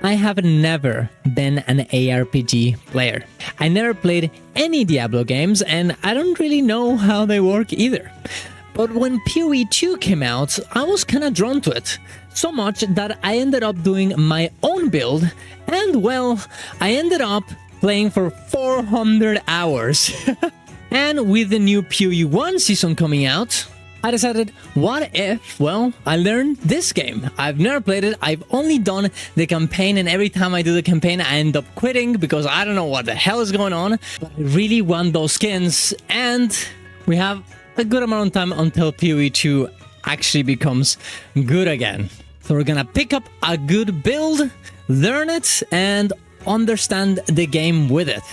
I have never been an ARPG player. I never played any Diablo games, and I don't really know how they work either. But when PoE 2 came out, I was kinda drawn to it. So much that I ended up doing my own build, and well, I ended up playing for 400 hours. And with the new PoE 1 season coming out, I decided, what if, well, I learned this game. I've never played it, I've only done the campaign, and every time I do the campaign I end up quitting because I don't know what the hell is going on. But I really want those skins, and we have a good amount of time until PoE 2 actually becomes good again. So we're gonna pick up a good build, learn it, and understand the game with it.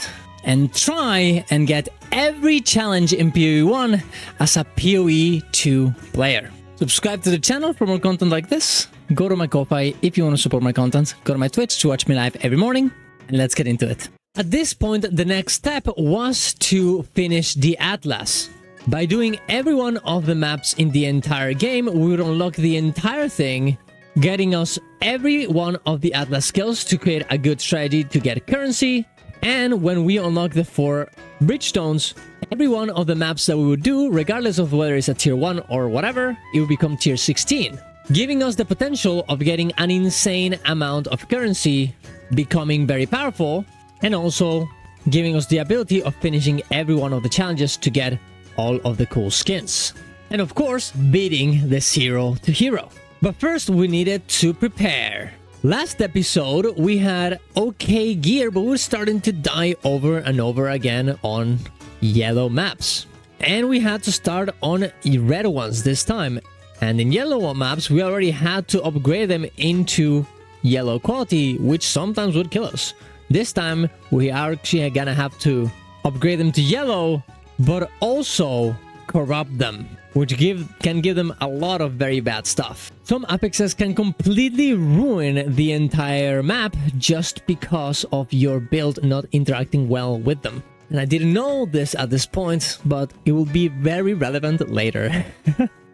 And try and get every challenge in PoE 1 as a PoE 2 player. Subscribe to the channel for more content like this. Go to my Ko-Fi if you want to support my content. Go to my Twitch to watch me live every morning. And let's get into it. At this point, the next step was to finish the Atlas. By doing every one of the maps in the entire game, we would unlock the entire thing, getting us every one of the Atlas skills to create a good strategy to get currency. And when we unlock the 4 bridgestones, every one of the maps that we would do, regardless of whether it's a tier 1 or whatever, it would become tier 16, giving us the potential of getting an insane amount of currency, becoming very powerful, and also giving us the ability of finishing every one of the challenges to get all of the cool skins. And of course, beating the 0 to hero. But first, we needed to prepare. Last episode, we had okay gear, but we were starting to die over and over again on yellow maps. And we had to start on red ones this time. And in yellow maps, we already had to upgrade them into yellow quality, which sometimes would kill us. This time, we are actually gonna have to upgrade them to yellow, but also corrupt them, which can give them a lot of very bad stuff. Some apexes can completely ruin the entire map just because of your build not interacting well with them. And I didn't know this at this point, but it will be very relevant later.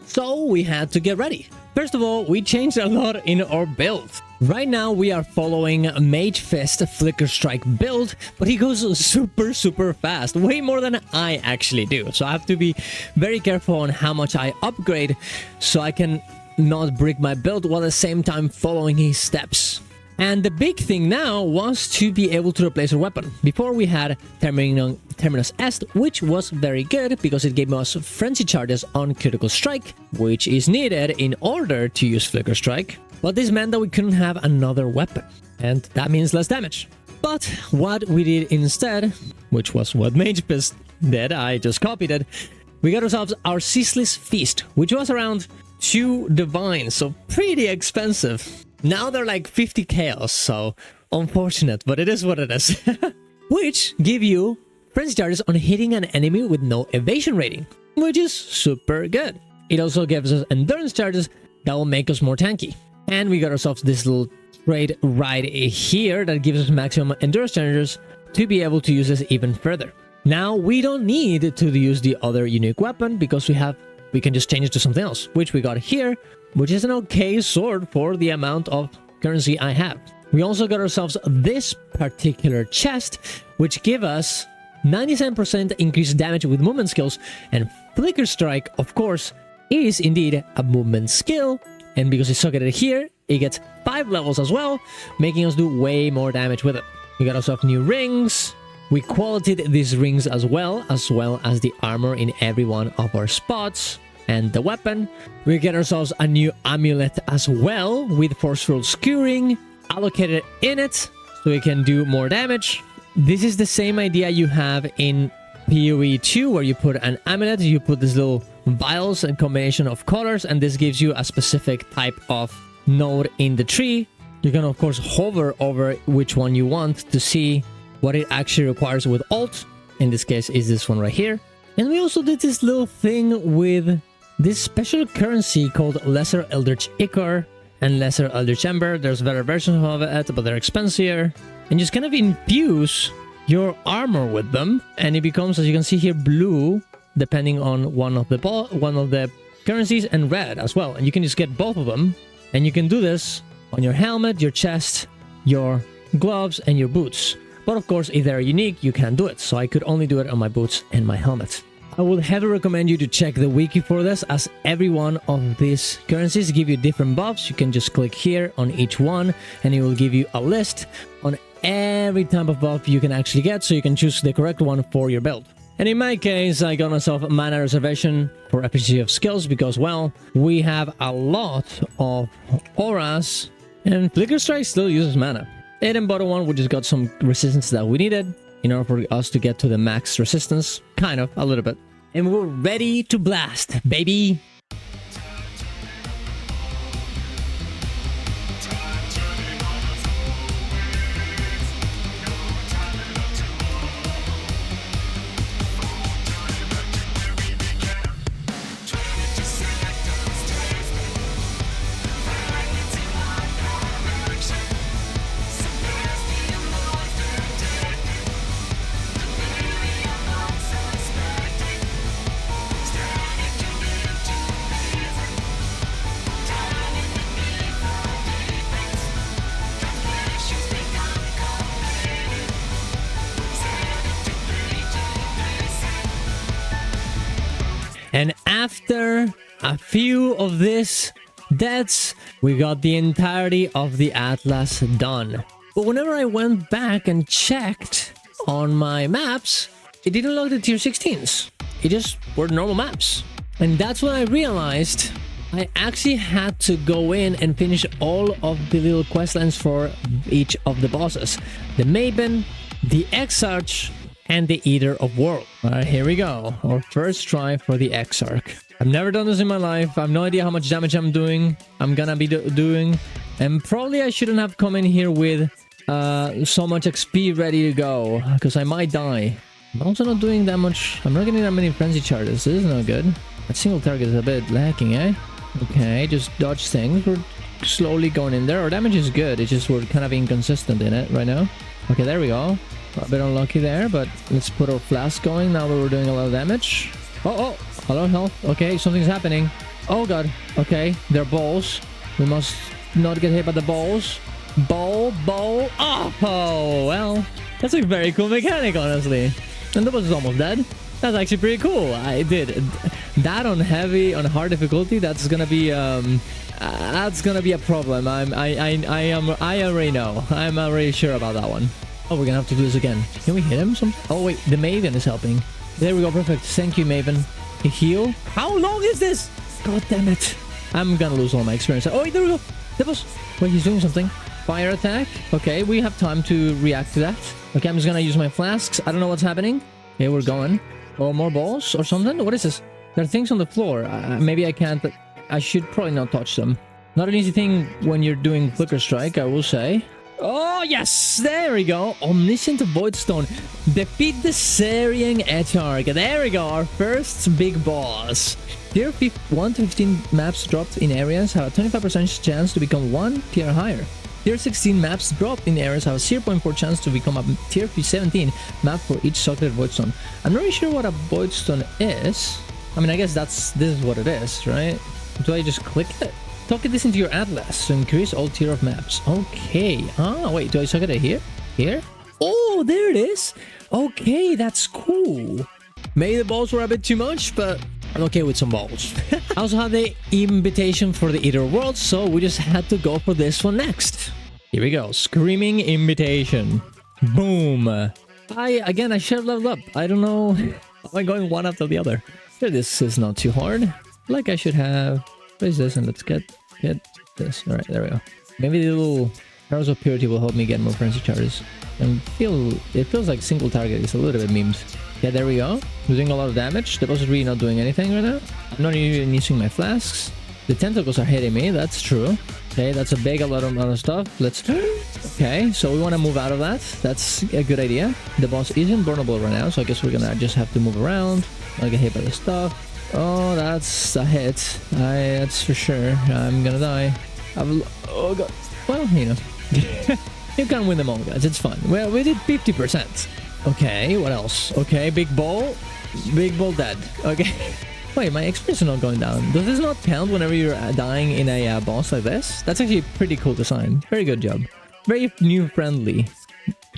So we had to get ready. First of all, we changed a lot in our build. Right now we are following Mage Fist Flicker Strike build, but he goes super fast, way more than I actually do. So I have to be very careful on how much I upgrade so I can not break my build while at the same time following his steps. And the big thing now was to be able to replace our weapon. Before we had Terminus Est, which was very good because it gave us Frenzy charges on Critical Strike, which is needed in order to use Flicker Strike. But this meant that we couldn't have another weapon, and that means less damage. But what we did instead, which was what Mage Fist did, I just copied it, we got ourselves our Ceaseless Feast, which was around 2 divines, so pretty expensive. Now they're like 50 chaos, so unfortunate, but it is what it is. Which give you frenzy charges on hitting an enemy with no evasion rating, which is super good. It also gives us endurance charges that will make us more tanky. And we got ourselves this little trait right here that gives us maximum endurance charges to be able to use this even further. Now we don't need to use the other unique weapon because we can just change it to something else, which we got here, which is an okay sword for the amount of currency I have. We also got ourselves this particular chest, which give us 97% increased damage with movement skills, and Flicker Strike, of course, is indeed a movement skill, and because it's socketed here, it gets 5 levels as well, making us do way more damage with it. We got ourselves new rings. We qualityed these rings as well as the armor in every one of our spots. And the weapon, we get ourselves a new amulet as well with forceful skewering allocated in it so we can do more damage. This is the same idea you have in PoE 2 where you put an amulet, you put these little vials and combination of colors, and this gives you a specific type of node in the tree. You can of course hover over which one you want to see what it actually requires with alt. In this case is this one right here. And we also did this little thing with this special currency called Lesser Eldritch Ichor and Lesser Eldritch Ember. There's better versions of it, but they're expensive. And just kind of infuse your armor with them, and it becomes, as you can see here, blue, depending on one of the currencies, and red as well. And you can just get both of them, and you can do this on your helmet, your chest, your gloves and your boots. But of course, if they're unique, you can't do it. So I could only do it on my boots and my helmet. I would heavily recommend you to check the wiki for this, as every one of these currencies give you different buffs. You can just click here on each one and it will give you a list on every type of buff you can actually get, so you can choose the correct one for your build. And in my case, I got myself a mana reservation for efficiency of skills because, well, we have a lot of auras and Flicker Strike still uses mana. And in bottom one, we just got some resistance that we needed in order for us to get to the max resistance, kind of, a little bit. And we're ready to blast, baby! And after a few of these deaths, we got the entirety of the Atlas done. But whenever I went back and checked on my maps, it didn't look the tier 16s. It just were normal maps. And that's when I realized I actually had to go in and finish all of the little questlines for each of the bosses. The Maven, the Exarch, and the Eater of World. Alright, here we go. Our first try for the Exarch. I've never done this in my life. I have no idea how much damage I'm gonna be doing. And probably I shouldn't have come in here with so much XP ready to go, because I might die. I'm also not doing that much. I'm not getting that many frenzy charges. This is not good. That single target is a bit lacking, eh? Okay, just dodge things. We're slowly going in there. Our damage is good. It's just we're kind of inconsistent in it right now. Okay, there we go. A bit unlucky there, but let's put our flask going now that we're doing a lot of damage. Oh, hello, health. Okay, something's happening. Oh god. Okay, they're balls. We must not get hit by the balls. Ball. Oh, well, that's a very cool mechanic, honestly. And the boss is almost dead. That's actually pretty cool. I did that on hard difficulty. That's gonna be a problem. I already know. I'm already sure about that one. Oh, we're gonna have to do this again. Can we hit him? Oh wait, the Maven is helping. There we go, perfect. Thank you, Maven. A heal. How long is this? God damn it. I'm gonna lose all my experience. Oh wait, there we go. That was... Wait, he's doing something. Fire attack. Okay, we have time to react to that. Okay, I'm just gonna use my flasks. I don't know what's happening. Okay, we're going. Oh, more balls or something? What is this? There are things on the floor. Maybe I can't, but I should probably not touch them. Not an easy thing when you're doing Flicker Strike, I will say. Oh, yes! There we go. Omniscient Void Stone. Defeat the Syrian Exarch. There we go. Our first big boss. Tier 1 to 15 maps dropped in areas have a 25% chance to become 1 tier higher. Tier 16 maps dropped in areas have a 0.4 chance to become a tier 17 map for each socketed Void Stone. I'm not really sure what a Void Stone is. I mean, I guess this is what it is, right? Do I just click it? Socket this into your atlas to increase all tier of maps. Okay. Ah, wait, do I socket it here? Here? Oh, there it is. Okay, that's cool. Maybe the balls were a bit too much, but I'm okay with some balls. I also have the invitation for the Eater World, so we just had to go for this one next. Here we go. Screaming Invitation. Boom. I should have leveled up. I don't know. I'm going one after the other. This is not too hard. Like I should have... Place this and let's get this. All right, there we go. Maybe the little Arrows of Purity will help me get more frenzy charges. And it feels like single target is a little bit memed. Yeah, there we go. We're doing a lot of damage. The boss is really not doing anything right now. I'm not even using my flasks. The tentacles are hitting me. That's true. Okay, that's a lot of stuff. Let's... Okay, so we want to move out of that. That's a good idea. The boss isn't burnable right now, so I guess we're gonna just have to move around. Not get hit by the stuff. Oh, that's a hit. That's for sure. I'm gonna die. Oh god. Well, you know. You can't win them all, guys. It's fun. Well, we did 50%. Okay, what else? Okay, big ball. Big ball dead. Okay. Wait, my experience is not going down. Does this not count whenever you're dying in a boss like this? That's actually a pretty cool design. Very good job. very new friendly.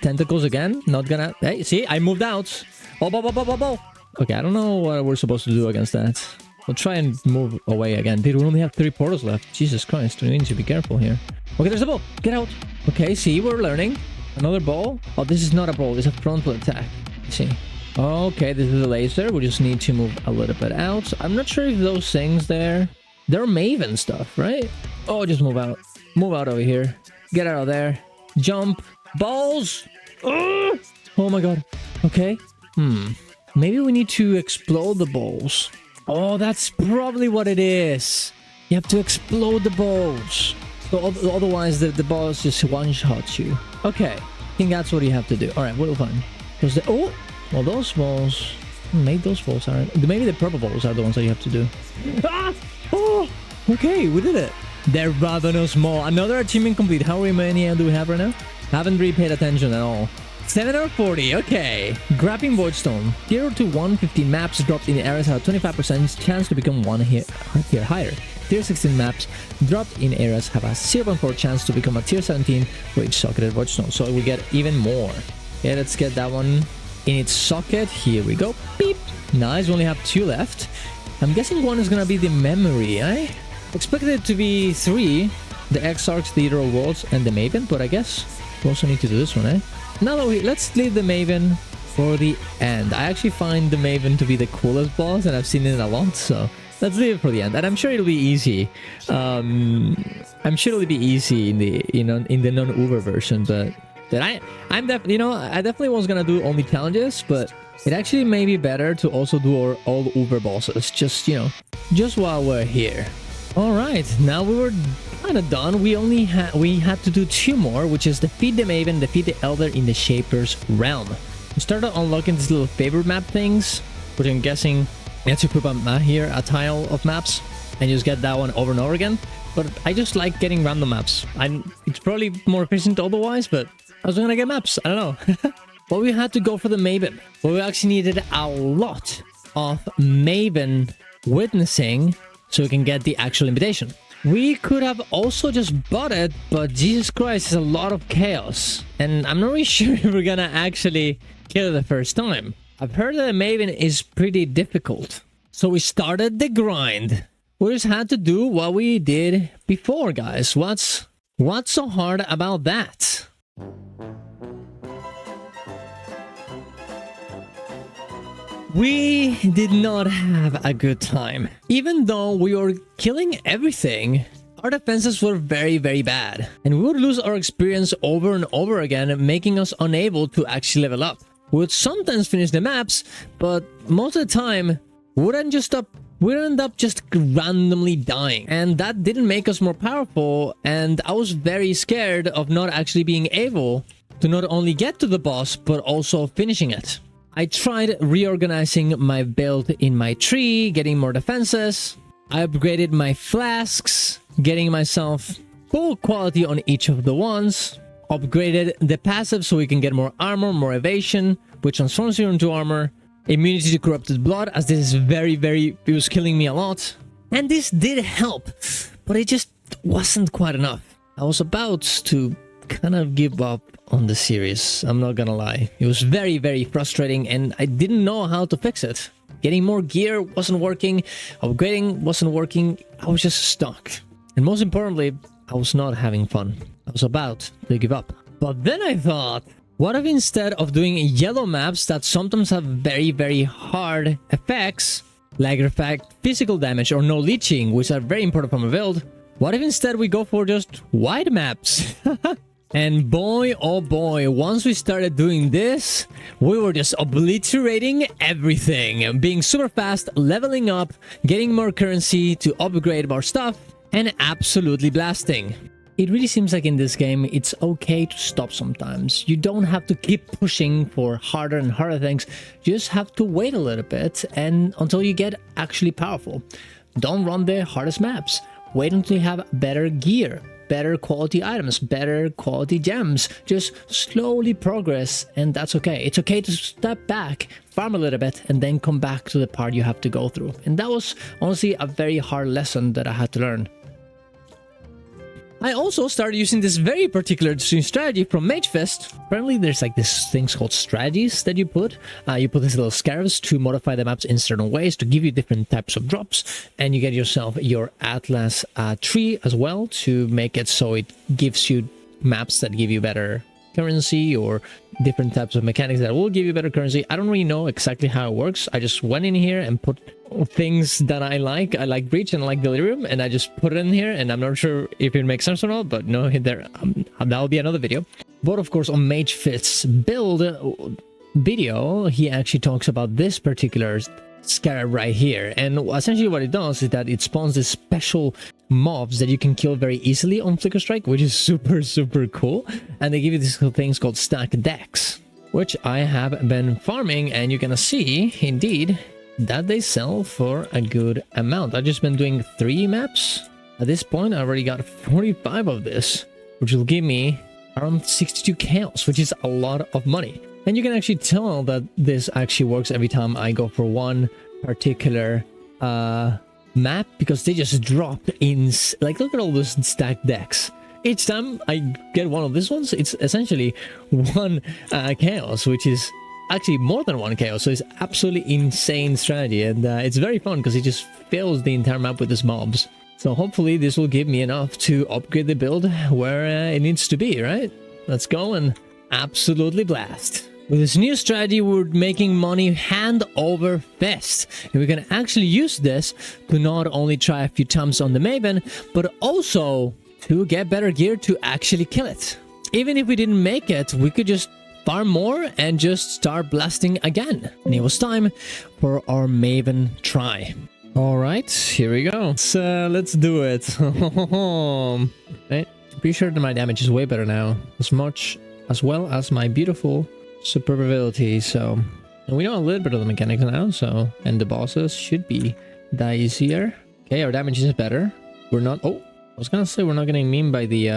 Tentacles again. Not gonna... Hey, see? I moved out. Oh. Okay, I don't know what we're supposed to do against that. We'll try and move away again. Dude, we only have 3 portals left. Jesus Christ, we need to be careful here. Okay, there's a ball. Get out. Okay, see, we're learning. Another ball. Oh, this is not a ball. It's a frontal attack. See. Okay, this is a laser. We just need to move a little bit out. I'm not sure if those things there... They're Maven stuff, right? Oh, just move out. Move out over here. Get out of there. Jump. Balls! Oh my god. Okay. Maybe we need to explode the balls. Oh, that's probably what it is. You have to explode the balls. So otherwise, the balls just one-shot you. Okay. I think that's what you have to do. Alright, we'll find. Because oh! Well, those balls... Maybe those balls aren't... Maybe the purple balls are the ones that you have to do. Ah! Oh! Okay, we did it. They're ravenous maw. Another achievement complete. How many do we have right now? Haven't really paid attention at all. 7 or 40, okay. Grabbing Void Stone. 0 to 115 maps dropped in areas have a 25% chance to become 1 tier higher. Tier 16 maps dropped in areas have a 0.4 chance to become a tier 17 for each socketed Void Stone. So we get even more. Okay, let's get that one in its socket. Here we go. Beep. Nice, we only have 2 left. I'm guessing one is gonna be the memory, eh? Expected it to be 3. The Exarch, Theater of Worlds, and the Maven, but I guess we also need to do this one, eh? Now that let's leave the Maven for the end. I actually find the Maven to be the coolest boss, and I've seen it a lot, so let's leave it for the end. And I'm sure it'll be easy. I'm sure it'll be easy in the in the non-Uber version, but I'm definitely I definitely was gonna do only challenges, but it actually may be better to also do all Uber bosses, just just while we're here. All right, now we were kind of done. We had to do 2 more, which is defeat the Maven, defeat the Elder in the Shaper's Realm. We started unlocking these little favorite map things, which I'm guessing you have to put a map here, a tile of maps, and you just get that one over and over again. But I just like getting random maps. It's probably more efficient otherwise, but I was gonna get maps. I don't know. But we had to go for the Maven. But we actually needed a lot of Maven witnessing so we can get the actual invitation. We could have also just bought it, but Jesus Christ, it's a lot of chaos. And I'm not really sure if we're gonna actually kill it the first time. I've heard that Maven is pretty difficult. So we started the grind. We just had to do what we did before, guys. What's so hard about that? We did not have a good time. Even though we were killing everything, our defenses were very, very bad. And we would lose our experience over and over again, making us unable to actually level up. We would sometimes finish the maps, but most of the time, we would end up just randomly dying. And that didn't make us more powerful, and I was very scared of not actually being able to not only get to the boss, but also finishing it. I tried reorganizing my build in my tree, getting more defenses. I upgraded my flasks, getting myself full quality on each of the ones. Upgraded the passive so we can get more armor, more evasion, which transforms you into armor. Immunity to corrupted blood, as this is it was killing me a lot. And this did help, but it just wasn't quite enough. I was about to kind of give up on the series, I'm not gonna lie. It was very, very frustrating, and I didn't know how to fix it. Getting more gear wasn't working, upgrading wasn't working, I was just stuck. And most importantly, I was not having fun. I was about to give up. But then I thought, what if instead of doing yellow maps that sometimes have very, very hard effects, like physical damage or no leeching, which are very important for my build, what if instead we go for just white maps? And boy, oh boy, once we started doing this, we were just obliterating everything. Being super fast, leveling up, getting more currency to upgrade our stuff, and absolutely blasting. It really seems like in this game, it's okay to stop sometimes. You don't have to keep pushing for harder and harder things. You just have to wait a little bit and until you get actually powerful. Don't run the hardest maps. Wait until you have better gear, better quality items, better quality gems. Just slowly progress, and that's okay. It's okay to step back, farm a little bit, and then come back to the part you have to go through. And that was honestly a very hard lesson that I had to learn. I also started using this very particular strategy from MageFest. Apparently there's like this things called strategies that you put. You put these little scarabs to modify the maps in certain ways to give you different types of drops. And you get yourself your Atlas tree as well to make it so it gives you maps that give you better currency or different types of mechanics that will give you better currency. I don't really know exactly how it works. I just went in here and put things that I like. I like Breach and I like Delirium, and I just put it in here, and I'm not sure if it makes sense or not, but no, there that'll be another video. But of course, on MageFist's build video, he actually talks about this particular scarab right here, and essentially what it does is that it spawns these special mobs that you can kill very easily on Flicker Strike, which is super cool. And they give you these things called stack decks, which I have been farming, and you're gonna see indeed that they sell for a good amount. I've just been doing 3 maps. At this point, I already got 45 of this, which will give me around 62 chaos, which is a lot of money. And you can actually tell that this actually works every time I go for one particular map, because they just drop in. Like, look at all those stacked decks. Each time I get one of these ones, it's essentially one chaos, which is actually more than 1 chaos. So it's absolutely insane strategy, and it's very fun because it just fills the entire map with these mobs. So hopefully this will give me enough to upgrade the build where it needs to be, right? Let's go and absolutely blast. With this new strategy, we're making money hand over fist. And we're going to actually use this to not only try a few times on the Maven, but also to get better gear to actually kill it. Even if we didn't make it, we could just farm more and just start blasting again. And it was time for our Maven try. All right, here we go. So let's do it. Right? Pretty sure that my damage is way better now, as well as my beautiful superb ability. So we know a little bit of the mechanics now. So, and the bosses should be that easier. Okay, our damage is better. We're not. Oh, I was gonna say we're not getting memed by the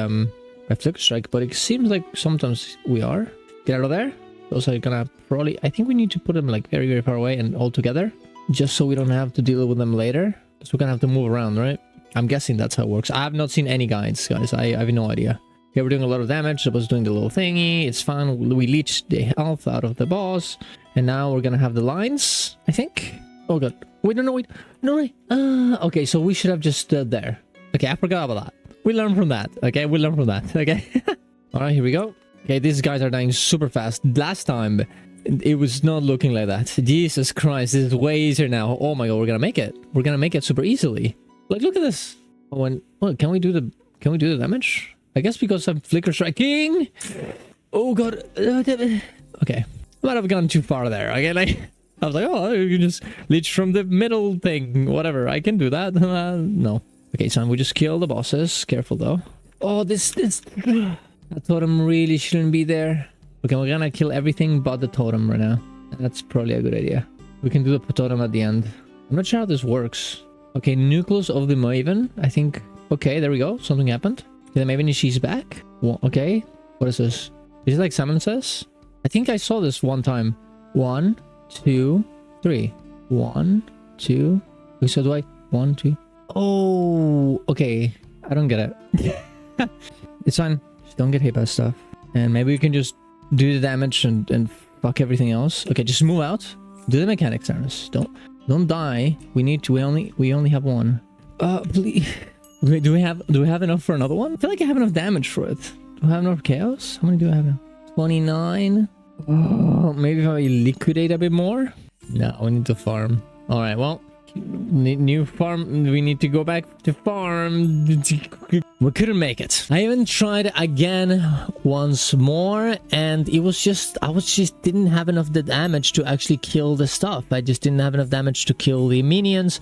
by Flicker Strike, but it seems like sometimes we are. Get out of there. Those are gonna probably. I think we need to put them like very far away and all together, just so we don't have to deal with them later. Because we're gonna have to move around, right? I'm guessing that's how it works. I have not seen any guides, guys. I have no idea. Okay, we're doing a lot of damage. I was doing the little thingy. It's fine. We leached the health out of the boss, and now we're gonna have the lines, I think. Oh god. Wait, no, wait. No, wait. Okay, so we should have just stood there. Okay, I forgot about that. We learned from that. Okay, we learned from that. Okay. All right, here we go. Okay, these guys are dying super fast. Last time, it was not looking like that. Jesus Christ, this is way easier now. Oh my god, we're gonna make it. We're gonna make it super easily. Like, look at this. Oh, and well, can we do the damage? I guess because I'm Flicker Striking. Oh god. Okay, I might have gone too far there. Okay, like I was like, oh, you can just leech from the middle thing. Whatever, I can do that. No. Okay, so we just kill the bosses. Careful though. Oh, this. That totem really shouldn't be there. Okay, we're gonna kill everything but the totem right now. That's probably a good idea. We can do the totem at the end. I'm not sure how this works. Okay, nucleus of the Maven. I think. Okay, there we go. Something happened. Okay, the Maven, she's back. Well, okay. What is this? Is it like Simon says? I think I saw this one time. 1, 2, 3. 1, 2. Okay, so do I? 1, 2. Oh, okay. I don't get it. It's fine. Just don't get hit by stuff. And maybe we can just do the damage and fuck everything else. Okay, just move out. Do the mechanics, Ernest. Don't die. We only have one. Please. Wait, do we have enough for another one? I feel like I have enough damage for it. Do I have enough chaos? How many do I have now? 29. Oh, maybe if I liquidate a bit more. No, we need to farm. All right, well, new farm. We need to go back to farm. We couldn't make it. I even tried again once more, and it was just didn't have enough the damage to actually kill the stuff. I just didn't have enough damage to kill the minions,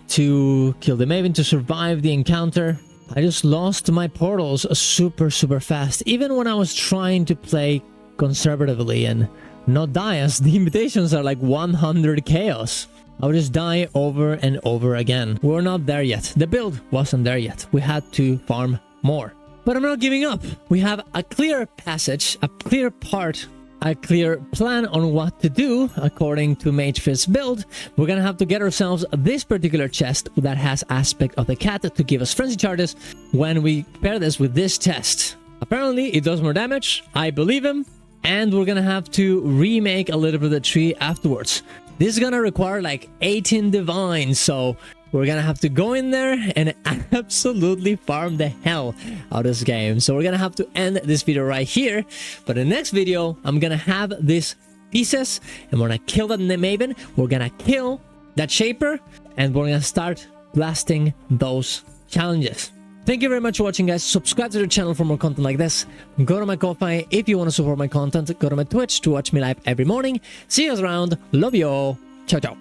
to kill the Maven, to survive the encounter. I just lost my portals super fast, even when I was trying to play conservatively and not die, as the invitations are like 100 chaos. I would just die over and over again. We're not there yet. The build wasn't there yet. We had to farm more. But I'm not giving up. We have a clear passage, a clear part a clear plan on what to do according to Mage Fist build, we're gonna have to get ourselves this particular chest that has aspect of the cat to give us frenzy charges when we pair this with this chest. Apparently it does more damage, I believe him, and we're gonna have to remake a little bit of the tree afterwards. This is gonna require like 18 divines, so we're gonna have to go in there and absolutely farm the hell out of this game. So we're gonna have to end this video right here. But in the next video, I'm gonna have these pieces and we're gonna kill that Maven. We're gonna kill that Shaper and we're gonna start blasting those challenges. Thank you very much for watching, guys. Subscribe to the channel for more content like this. Go to my Ko-Fi if you want to support my content. Go to my Twitch to watch me live every morning. See you guys around. Love you all. Ciao, ciao.